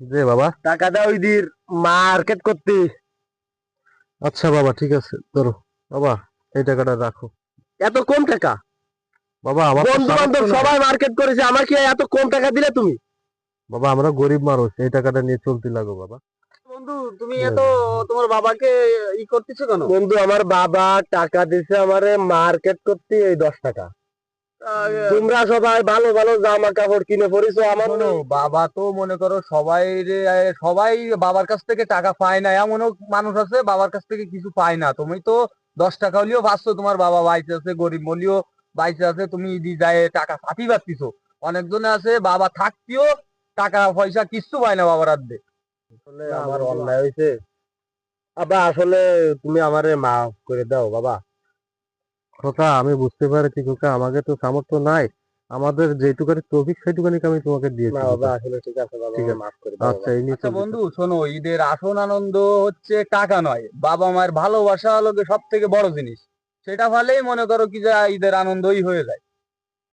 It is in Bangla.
যে বাবা, টাকা দাও ঈদের মার্কেট করতে। আচ্ছা বাবা, ঠিক আছে, ধরো বাবা, এই টাকাটা রাখো। এত কম টাকা? বাবা আমার তো বন্ধু বান্ধব সামর্থ্য নাই। সবাই মার্কেট করেছে, আমাকে এত কম টাকা দিলে তুমি? বাবা আমরা গরিব মানুষ, এই টাকাটা নিয়ে চলতে লাগো বাবা। বন্ধু তুমি ঠিক এত আছে। তোমার বাবাকে ই করতেছো কেন? বন্ধু আমার বাবা টাকা দিছে আমারে মার্কেট করতে, এই 10 টাকা। তোমরা সবাই ভালো ভালো জামা কাপড় কিনে পড়েছো, আমার শোনো, বাবা তো মনে করো সবাই সবাই বাবার কাছ থেকে টাকা পায় না, এমনও মানুষ আছে বাবার কাছ থেকে কিছু পায় না। তুমি তো 10 টাকা হলেও পাচ্ছ, তোমার বাবা বাইচে আছে, গরিব বলিও বাইচে আছে, তুমি ইদি যায় টাকা পাতি পাচ্ছিস। অনেকজনে আছে বাবা থাকতেও টাকা পয়সা কিচ্ছু পায় না বাবার হাত দিয়ে। আসলে আমার অন্যায় হয়েছে। বাবা আসলে তুমি আমারে মাফ করে দাও বাবা। খোকা আমি বুঝতে পারছি খোকা, আমাকে তো সামর্থ্য নাই। আমাদের যেটুকানি তৌফিক সেইটুকানি আমি তোমাকে দিয়েছি না বাবা, খোকা। আসলে ঠিক আছে বাবা, ঠিক আমায় আছে, মাফ করে দাও আচ্ছা বাবা। এই নিয়ে আচ্ছা চলতে বন্ধু থাকো। শোনো, ঈদের আসল আনন্দ হচ্ছে টাকা নয়, বাবা মায়ের ভালোবাসা হলো সব থেকে বড় জিনিস। সেটা ভালেই মনে করো কি যে ঈদের আনন্দই হয়ে যায়।